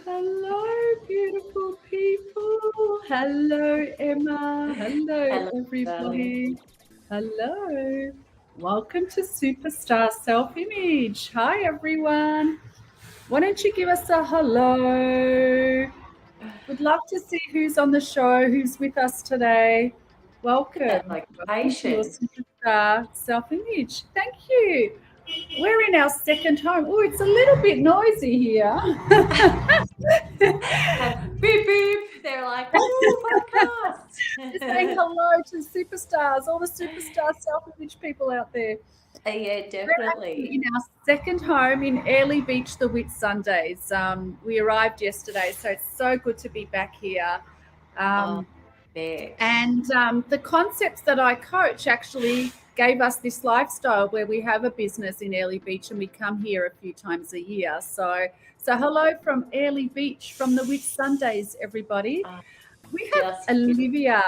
Hello, beautiful people. Hello, Emma. Hello, everybody. Hello. Welcome to Superstar Self-Image. Hi, everyone. Why don't you give us a hello? We'd love to see who's on the show, who's with us today. Welcome. Welcome to your Superstar Self-Image. Thank you. We're in our second home. Oh, it's a little bit noisy here. Beep, beep. They're like, oh, podcast. Just saying hello to superstars, all the superstar self-image people out there. Yeah, We're definitely. in our second home in Airlie Beach, the Whitsundays. We arrived yesterday, so it's so good to be back here. And the concepts that I coach actually gave us this lifestyle where we have a business in Airlie Beach and we come here a few times a year. So hello from Airlie Beach, from the Whitsundays, everybody. We have Olivia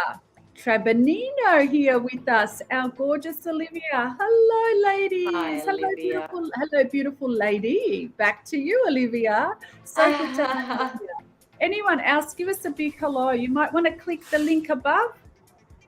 Trabanino here with us, our gorgeous Olivia. Hello, ladies. Hi, Olivia. Hello, beautiful lady. Back to you, Olivia. So good to have you here. Anyone else, give us a big hello. You might want to click the link above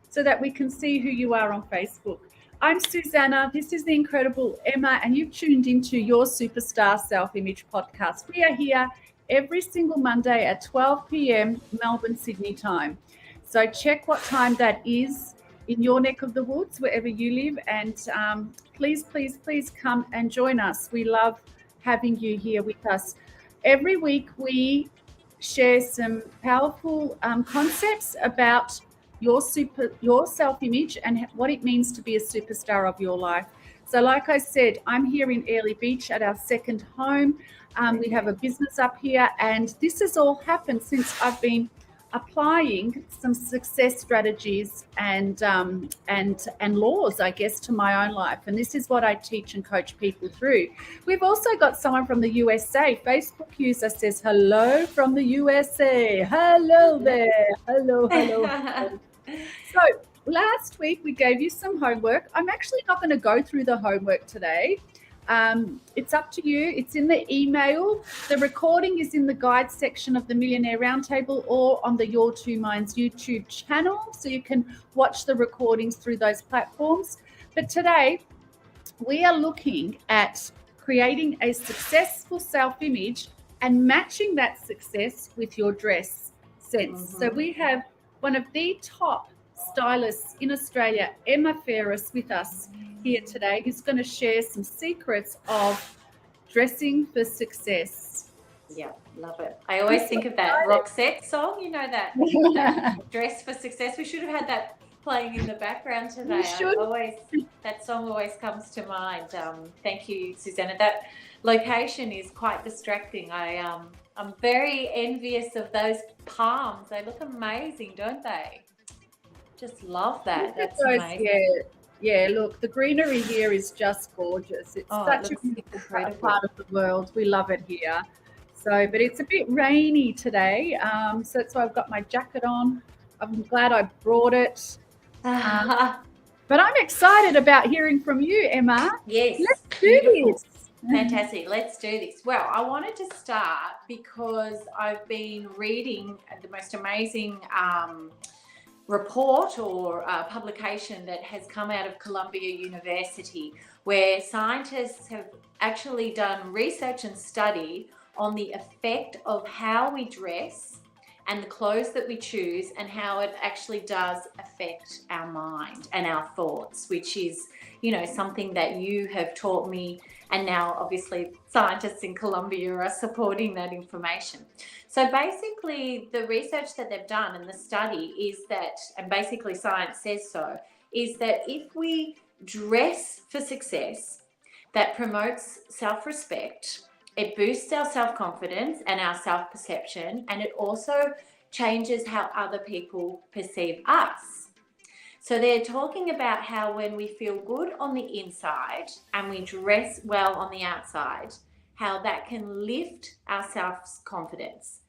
so that we can see who you are on Facebook. I'm Suzana. This is the incredible Emma, and you've tuned into your Superstar Self-Image podcast. We are here every single Monday at 12 p.m. Melbourne, Sydney time. So check what time that is in your neck of the woods, wherever you live, and please come and join us. We love having you here with us. Every week we share some powerful concepts about your self-image and what it means to be a superstar of your life. So like I said, I'm here in Airlie Beach at our second home. We have a business up here, and this has all happened since I've been applying some success strategies and laws, I guess, to my own life. And this is what I teach and coach people through. We've also got someone from the USA. Facebook user says, hello from the USA. Hello there. Hello, hello. So last week we gave you some homework. I'm actually not going to go through the homework today. It's up to you. It's in the email. The recording is in the guide section of the Millionaire Roundtable or on the Your Two Minds YouTube channel, so you can watch the recordings through those platforms. But today we are looking at creating a successful self-image and matching that success with your dress sense. So we have one of the top stylists in Australia, Emma Ferris, with us here today, who's going to share some secrets of dressing for success. Yeah, love it. I always think of that Roxette song, you know, that Dress for Success. We should have had that playing in the background today. That song always comes to mind. Thank you, Suzana. That location is quite distracting. I'm very envious of those palms. They look amazing, don't they? Just love that. That's amazing. Yeah, look, the greenery here is just gorgeous. It's such a incredible part of the world. We love it here. So, but it's a bit rainy today. So that's why I've got my jacket on. I'm glad I brought it. But I'm excited about hearing from you, Emma. Yes. Let's do this. Fantastic. Let's do this. Well, I wanted to start because I've been reading the most amazing report or publication that has come out of Columbia University, where scientists have actually done research and study on the effect of how we dress and the clothes that we choose and how it actually does affect our mind and our thoughts, which is, you know, something that you have taught me, and now obviously scientists in Columbia are supporting that information. So basically the research that they've done and the study is that, and basically science says so, is that if we dress for success, that promotes self-respect, it boosts our self-confidence and our self-perception, and it also changes how other people perceive us. So they're talking about how when we feel good on the inside and we dress well on the outside, how that can lift our self-confidence,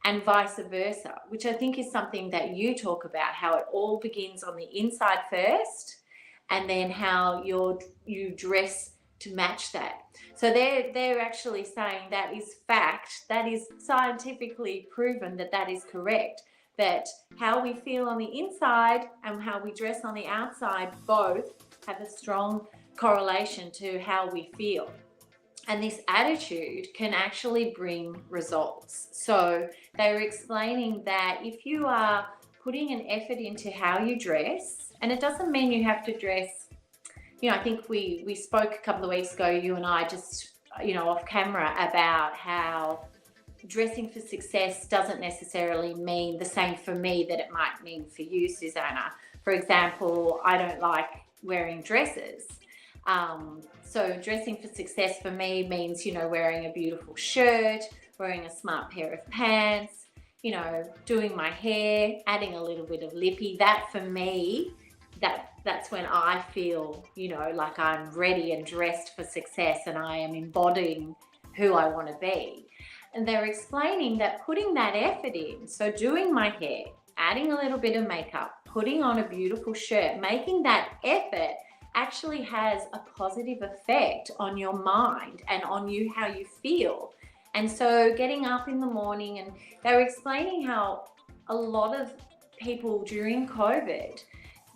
and vice versa, which I think is something that you talk about, how it all begins on the inside first and then how you dress to match that. So they're actually saying that is fact, that is scientifically proven that is correct, that how we feel on the inside and how we dress on the outside both have a strong correlation to how we feel. And this attitude can actually bring results. So they were explaining that if you are putting an effort into how you dress, and it doesn't mean you have to dress, you know, I think we spoke a couple of weeks ago, you and I, just, you know, off camera, about how dressing for success doesn't necessarily mean the same for me that it might mean for you, Suzana. For example, I don't like wearing dresses. So dressing for success for me means, you know, wearing a beautiful shirt, wearing a smart pair of pants, you know, doing my hair, adding a little bit of lippy. That for me, that's when I feel, you know, like I'm ready and dressed for success and I am embodying who I want to be. And they're explaining that putting that effort in, so doing my hair, adding a little bit of makeup, putting on a beautiful shirt, making that effort actually has a positive effect on your mind and on you, how you feel. And so getting up in the morning, and they were explaining how a lot of people during COVID,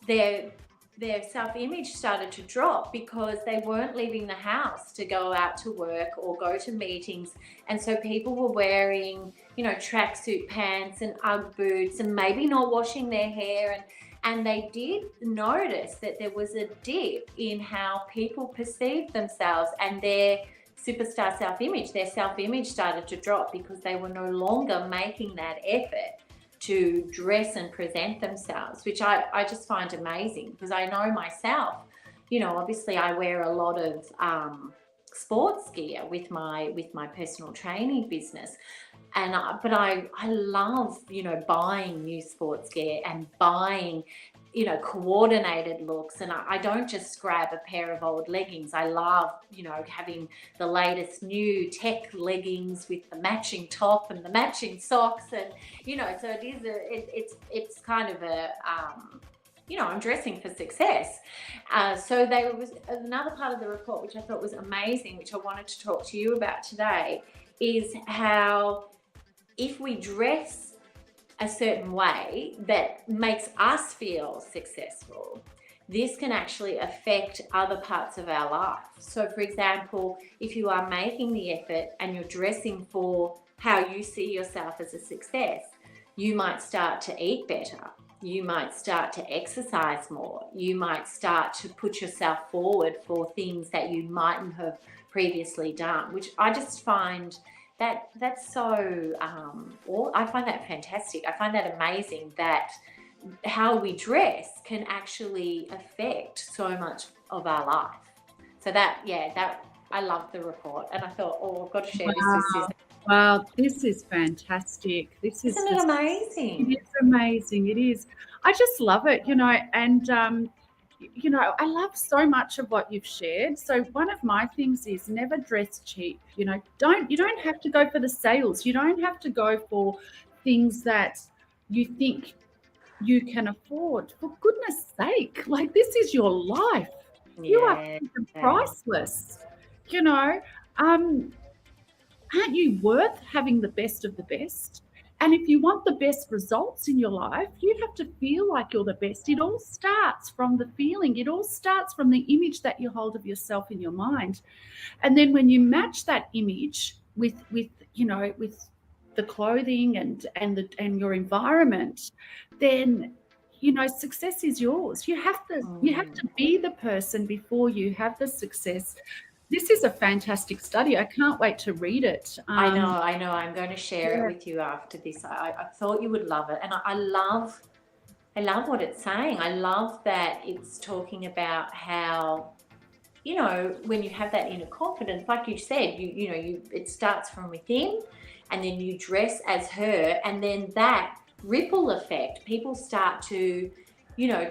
their self-image started to drop because they weren't leaving the house to go out to work or go to meetings. And so people were wearing, you know, tracksuit pants and Ugg boots and maybe not washing their hair. And they did notice that there was a dip in how people perceived themselves and their superstar self-image. Their self-image started to drop because they were no longer making that effort to dress and present themselves, which I just find amazing, because I know myself, you know, obviously I wear a lot of sports gear with my personal training business. But I love, buying new sports gear and buying, coordinated looks. And I don't just grab a pair of old leggings. I love, having the latest new tech leggings with the matching top and the matching socks. And, so it's kind of I'm dressing for success. So there was another part of the report, which I thought was amazing, which I wanted to talk to you about today, is how if we dress a certain way that makes us feel successful, this can actually affect other parts of our life. So for example, if you are making the effort and you're dressing for how you see yourself as a success, you might start to eat better. You might start to exercise more. You might start to put yourself forward for things that you mightn't have previously done, which I just find that's so, I find that fantastic. I find that amazing that how we dress can actually affect so much of our life. So I love the report, and I thought, I've got to share this with Susan. Wow, this is fantastic. Isn't it amazing? It is amazing. It is. I just love it, and I love so much of what you've shared. So one of my things is never dress cheap. You don't have to go for the sales. You don't have to go for things that you think you can afford. For goodness sake, like, this is your life. You are priceless. Aren't you worth having the best of the best? And if you want the best results in your life, you have to feel like you're the best. It all starts from the feeling. It all starts from the image that you hold of yourself in your mind. And then when you match that image with the clothing and your environment, then success is yours. You have to be the person before you have the success. This is a fantastic study. I can't wait to read it. I know. I'm going to share it with you after this. I thought you would love it. And I love what it's saying. I love that it's talking about how, when you have that inner confidence, like you said, it starts from within, and then you dress as her, and then that ripple effect, people start to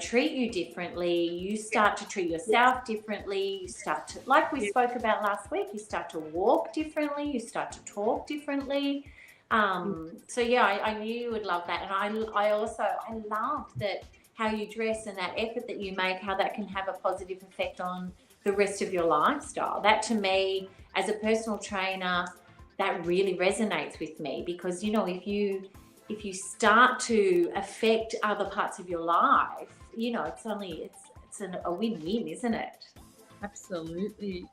treat you differently. You start to treat yourself differently. You start to, like we spoke about last week, you start to walk differently. You start to talk differently. I knew you would love that. And I love that how you dress and that effort that you make, how that can have a positive effect on the rest of your lifestyle. That, to me, as a personal trainer, that really resonates with me, because, if you start to affect other parts of your life, it's a win-win, isn't it? Absolutely.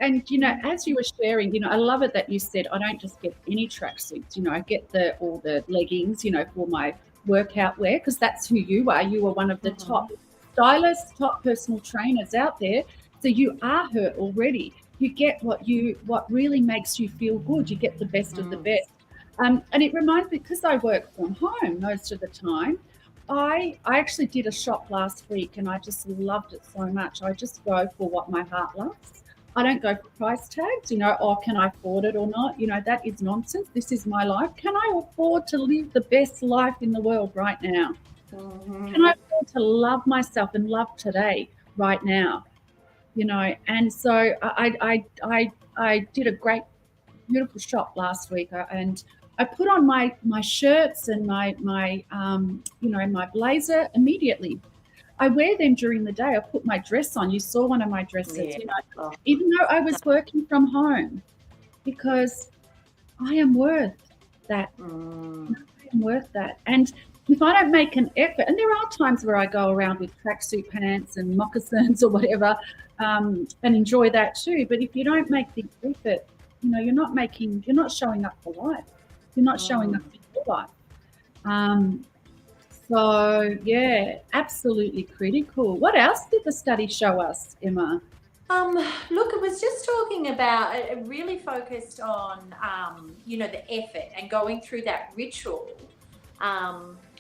And, as you were sharing, I love it that you said, I don't just get any tracksuits, I get all the leggings, for my workout wear, because that's who you are. You are one of the top stylists, top personal trainers out there. So you are her already. You get what really makes you feel good. You get the best of the best. And it reminds me, because I work from home most of the time, I actually did a shop last week, and I just loved it so much. I just go for what my heart loves. I don't go for price tags, can I afford it or not? That is nonsense. This is my life. Can I afford to live the best life in the world right now? Can I afford to love myself and love today, right now? And so I did a great, beautiful shop last week, and I put on my shirts and my blazer immediately. I wear them during the day. I put my dress on. You saw one of my dresses, even though I was working from home, because I am worth that. I am worth that. And if I don't make an effort, and there are times where I go around with tracksuit pants and moccasins or whatever, and enjoy that too. But if you don't make the effort, you're not showing up for life. You're not showing up for your life. So yeah, absolutely critical. What else did the study show us, Emma? Look, it was just talking about, it really focused on, the effort and going through that ritual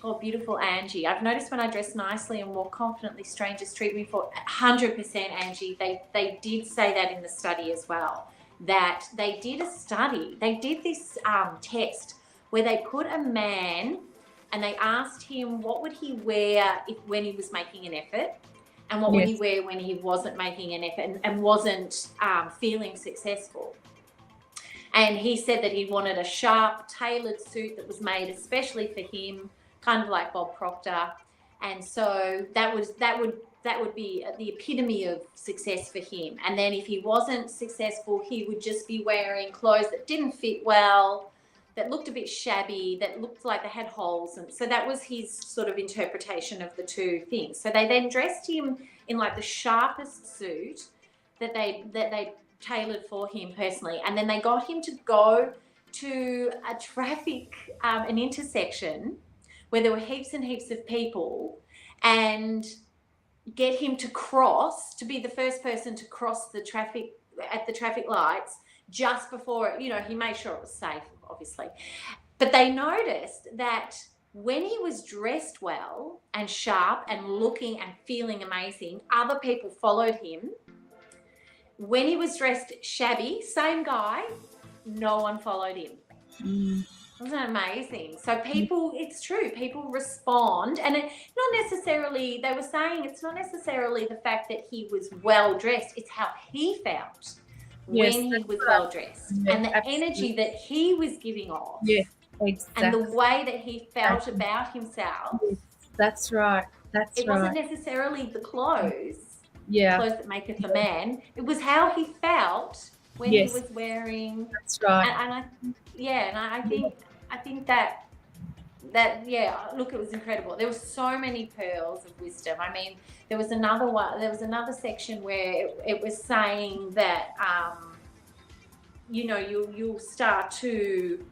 Oh, beautiful Angie. I've noticed when I dress nicely and walk confidently, strangers treat me for 100%, Angie. They did say that in the study as well, that they did a study. They did this test where they put a man and they asked him what would he wear when he was making an effort, and what would he wear when he wasn't making an effort and wasn't feeling successful. And he said that he wanted a sharp, tailored suit that was made especially for him, kind of like Bob Proctor. And so that would be the epitome of success for him. And then if he wasn't successful, he would just be wearing clothes that didn't fit well, that looked a bit shabby, that looked like they had holes. And so that was his sort of interpretation of the two things. So they then dressed him in like the sharpest suit that they tailored for him personally, and then they got him to go to a traffic an intersection where there were heaps and heaps of people, and get him to be the first person to cross the traffic at the traffic lights just before, he made sure it was safe, obviously. But they noticed that when he was dressed well and sharp and looking and feeling amazing, other people followed him. When he was dressed shabby, same guy, no one followed him. Wasn't that amazing? So it's true, people respond. And they were saying it's not necessarily the fact that he was well dressed, it's how he felt when he was well dressed, and the energy that he was giving off. Yes, exactly. And the way that he felt about himself. Yes, that's right. It wasn't necessarily the clothes. Yeah. Clothes that make it a man. It was how he felt when he was wearing. That's right. I think that look, it was incredible. There were so many pearls of wisdom. I mean, there was another section where it was saying that you'll start to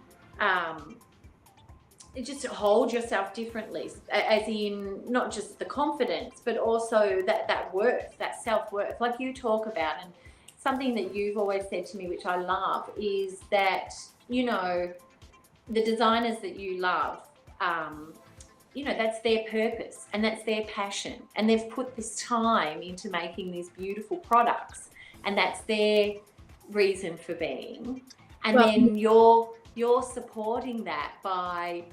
just hold yourself differently, as in not just the confidence, but also that worth, that self-worth, like you talk about. And something that you've always said to me, which I love, is that, the designers that you love, that's their purpose and that's their passion. And they've put this time into making these beautiful products, and that's their reason for being. And then you're supporting that by,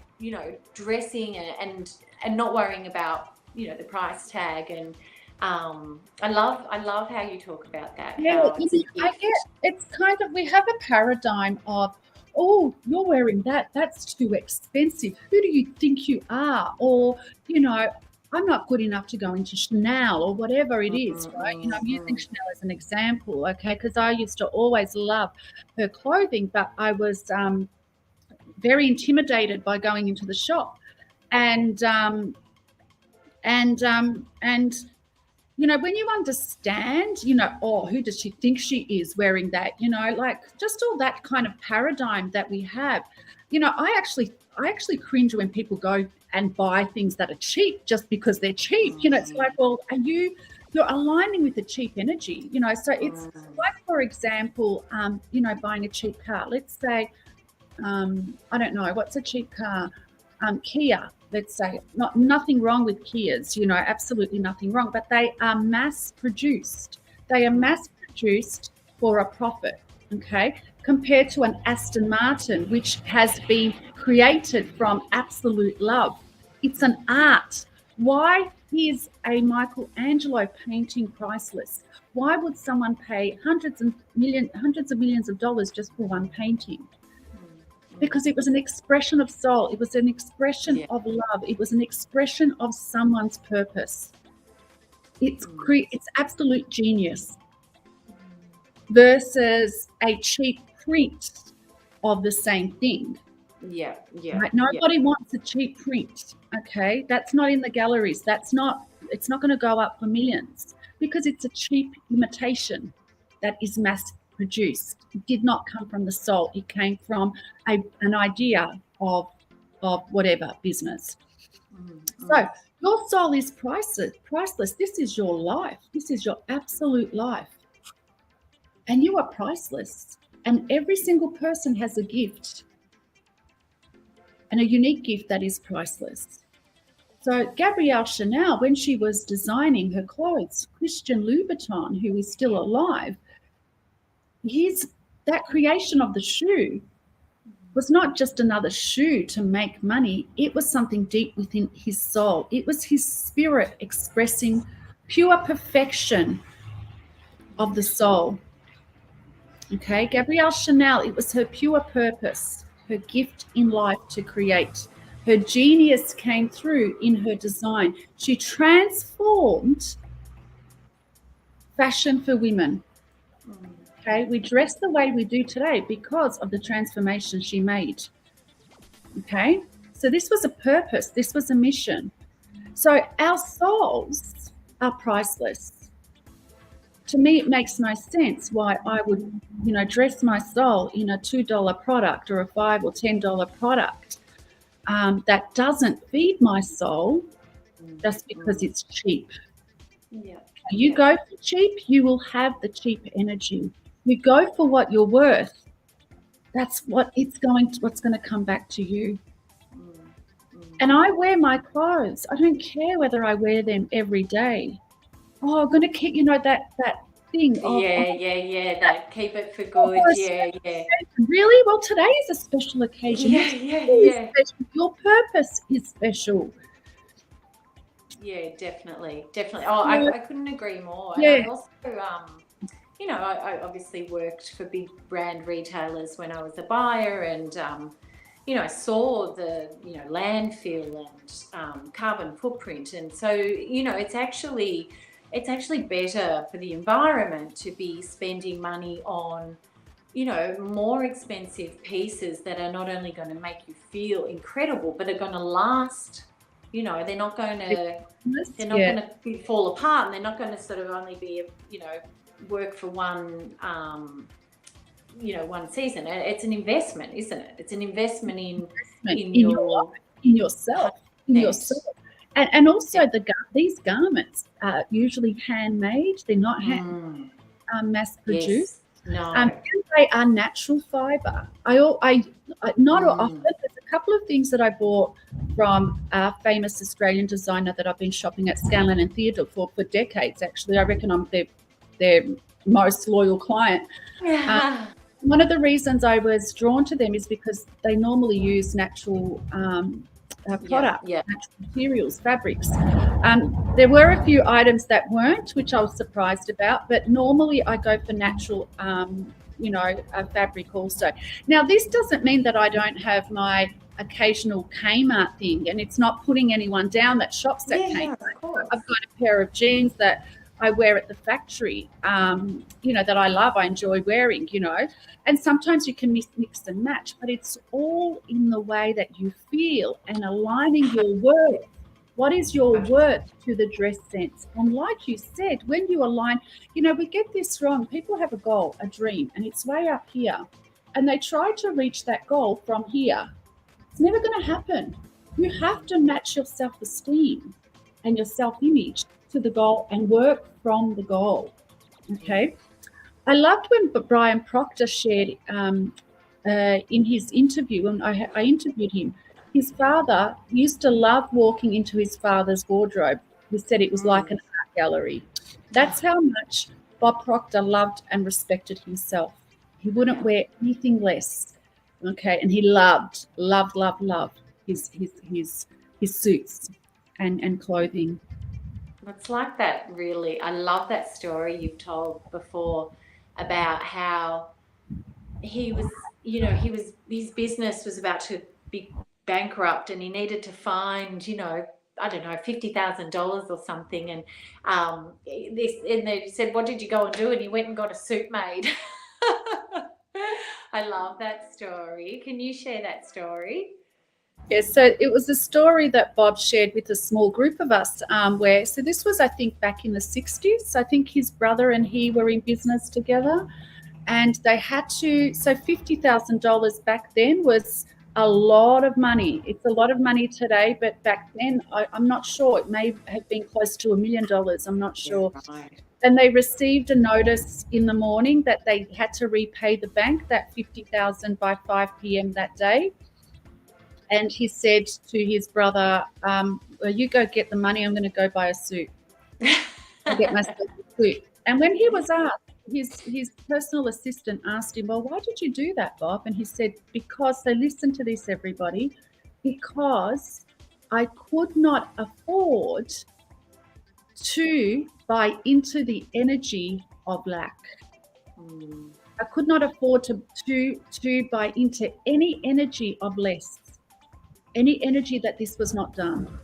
dressing and not worrying about, the price tag. And I love how you talk about that. Yeah, it's kind of, we have a paradigm of, oh, you're wearing that, that's too expensive. Who do you think you are? Or, I'm not good enough to go into Chanel or whatever it is, right? I'm using Chanel as an example, okay, because I used to always love her clothing, but I was very intimidated by going into the shop. And when you understand, who does she think she is wearing that? Like just all that kind of paradigm that we have. I actually cringe when people go and buy things that are cheap just because they're cheap. It's like, well, you're aligning with the cheap energy, so it's like, for example, buying a cheap car. Let's say, I don't know, what's a cheap car? Kia, let's say. Nothing wrong with Kias, absolutely nothing wrong, but they are mass produced. They are mass produced for a profit, okay, compared to an Aston Martin, which has been created from absolute love. It's an art. Why is a Michelangelo painting priceless? Why would someone pay hundreds of millions of dollars just for one painting? Because it was an expression of soul. It was an expression of love. It was an expression of someone's purpose. It's absolute genius versus a cheap print of the same thing. Yeah. Right? Nobody wants a cheap print. Okay, that's not in the galleries. It's not going to go up for millions because it's a cheap imitation that is mass produced. It did not come from the soul. It came from an idea of whatever business. So your soul is priceless. This is your life. This is your absolute life. And you are priceless. And every single person has a gift, and a unique gift that is priceless. So Gabrielle Chanel, when she was designing her clothes, Christian Louboutin, who is still alive, that creation of the shoe was not just another shoe to make money. It was something deep within his soul. It was his spirit expressing pure perfection of the soul. Okay, Gabrielle Chanel, it was her pure purpose, her gift in life to create. Her genius came through in her design. She transformed fashion for women. Okay, we dress the way we do today because of the transformation she made. Okay, so this was a purpose, this was a mission. So our souls are priceless. To me, it makes no sense why I would, dress my soul in a $2 product or a $5 or $10 product that doesn't feed my soul just because it's cheap. Yeah. You go for cheap, you will have the cheap energy. You go for what you're worth. That's what's going to come back to you. And I wear my clothes. I don't care whether I wear them every day. Oh, I'm going to keep, that thing. That keep it for good. Really? Well, today is a special occasion. Yeah. Special. Your purpose is special. Yeah, definitely. Oh, I couldn't agree more. Yeah. And I also, I obviously worked for big brand retailers when I was a buyer, and I saw the landfill and carbon footprint, and so it's actually better for the environment to be spending money on more expensive pieces that are not only going to make you feel incredible, but are going to last. They're not going to fall apart, and they're not going to sort of only be work for one one season. It's an investment, isn't it? It's an investment in yourself. And also these garments are usually handmade. They're not mass produced. Yes. No. They are natural fiber. Not often. There's a couple of things that I bought from a famous Australian designer that I've been shopping at Scanlon and Theodore for decades. Actually, I reckon I'm their most loyal client. One of the reasons I was drawn to them is because they normally use natural products, natural materials, fabrics. There were a few items that weren't, which I was surprised about, but normally I go for natural, fabric also. Now, this doesn't mean that I don't have my occasional Kmart thing, and it's not putting anyone down that shops at Kmart. I've got a pair of jeans that I wear at the factory, that I love, I enjoy wearing, and sometimes you can mix and match, but it's all in the way that you feel and aligning your worth. What is your worth to the dress sense? And like you said, when you align, we get this wrong. People have a goal, a dream, and it's way up here, and they try to reach that goal from here. It's never going to happen. You have to match your self-esteem and your self-image to the goal and work from the goal. Okay. I loved when Brian Proctor shared in his interview, when I interviewed him, his father used to love walking into his father's wardrobe. He said it was like an art gallery. That's how much Bob Proctor loved and respected himself. He wouldn't wear anything less. Okay. And he loved his suits and clothing. It's like that, really. I love that story you've told before about how he was, his business was about to be bankrupt, and he needed to find, I don't know, $50,000 or something. And they said, "What did you go and do?" And he went and got a suit made. I love that story. Can you share that story? Yes, so it was a story that Bob shared with a small group of us so this was, I think, back in the 60s. I think his brother and he were in business together, and they had to, so $50,000 back then was a lot of money. It's a lot of money today, but back then, I'm not sure. It may have been close to $1 million. I'm not sure. Right. And they received a notice in the morning that they had to repay the bank that $50,000 by 5 p.m. that day. And he said to his brother, well, you go get the money, I'm going to go buy a suit. I'll get myself a suit. And when he was asked, his personal assistant asked him, well, why did you do that, Bob? And he said, because, so listen to this, everybody, because I could not afford to buy into the energy of lack. I could not afford to buy into any energy of less, any energy that this was not done.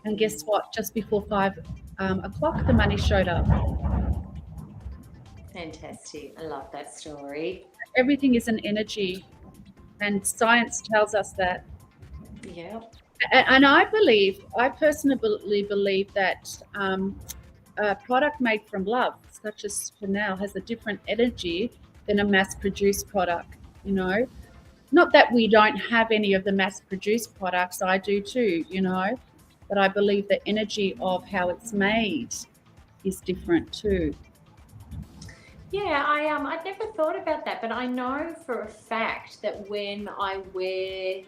And guess what? Just before 5 o'clock, the money showed up. Fantastic. I love that story. Everything is an energy, and science tells us that. Yeah. And I personally believe that a product made from love, such as Chanel, has a different energy than a mass-produced product, you know. Not that we don't have any of the mass-produced products, I do too, you know, but I believe the energy of how it's made is different too. Yeah, I'd never thought about that, but I know for a fact that when I wear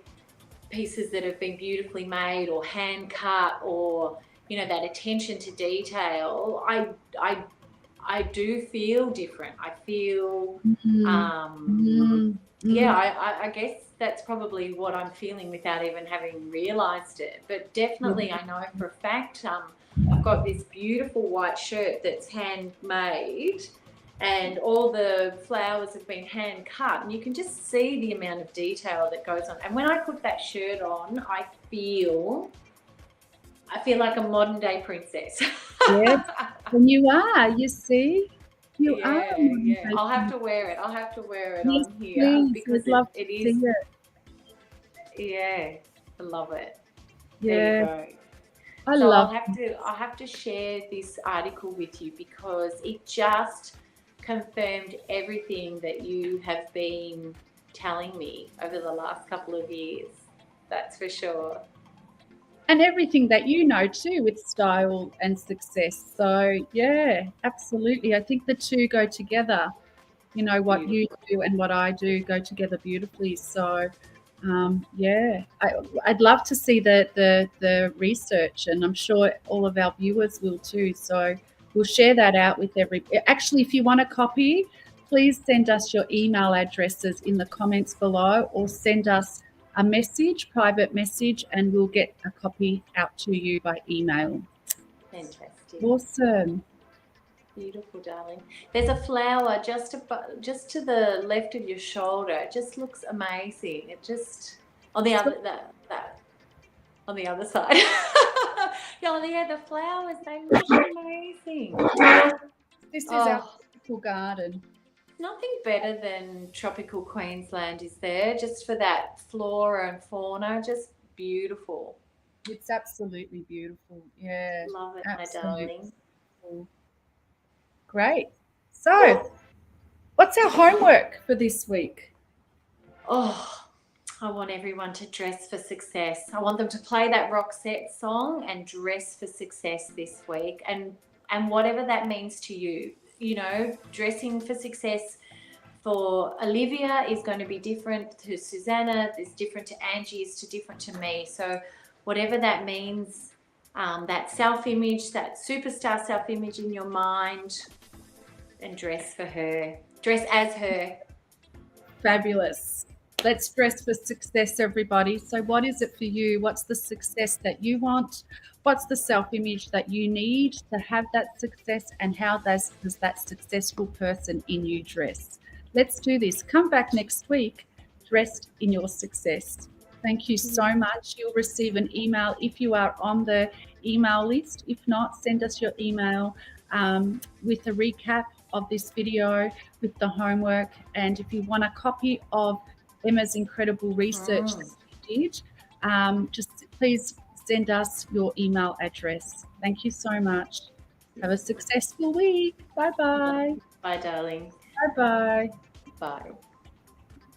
pieces that have been beautifully made or hand cut, or you know, that attention to detail, I do feel different. I feel yeah, I guess that's probably what I'm feeling without even having realized it. But definitely I know for a fact, I've got this beautiful white shirt that's handmade, and all the flowers have been hand cut, and you can just see the amount of detail that goes on. And when I put that shirt on, I feel like a modern day princess. Yes, and you are, you see, you are. Yeah. I'll have to wear it. I'll have to wear it yes, on here please. because I'd love it to is. see it. Yeah, I love it. Yeah, there you go. I So love I'll have to share this article with you because it just confirmed everything that you have been telling me over the last couple of years. That's for sure. and everything that you know too with style and success. So yeah, absolutely. I think the two go together. You know, what you do and what I do go together beautifully. So yeah, I'd love to see the research, and I'm sure all of our viewers will too. So we'll share that out with actually, if you want a copy, please send us your email addresses in the comments below, or send us a message, private message, and we'll get a copy out to you by email. Fantastic. Awesome. Beautiful, darling. There's a flower just to the left of your shoulder. It just looks amazing. It just on the other on the other side. Yeah, the flowers, they look amazing. This is our tropical garden. Nothing better than tropical Queensland, is there? Just for that flora and fauna, just beautiful. It's absolutely beautiful. Yeah. Love it, absolutely. My darling. Great. So, what's our homework for this week? Oh, I want everyone to dress for success. I want them to play that Roxette song and dress for success this week, and whatever that means to you. You know, dressing for success for Olivia is going to be different to Suzana, is different to Angie, is different to me. So whatever that means, that self-image, that superstar self-image in your mind, and dress for her. Dress as her. Fabulous. Let's dress for success, everybody. So what is it for you? What's the success that you want? What's the self-image that you need to have that success? And how does that successful person in you dress? Let's do this. Come back next week dressed in your success. Thank you so much. You'll receive an email if you are on the email list. If not, send us your email with a recap of this video, with the homework. And if you want a copy of Emma's incredible research that she did, just please send us your email address. Thank you so much. Have a successful week. Bye-bye. Bye, darling. Bye-bye. Bye.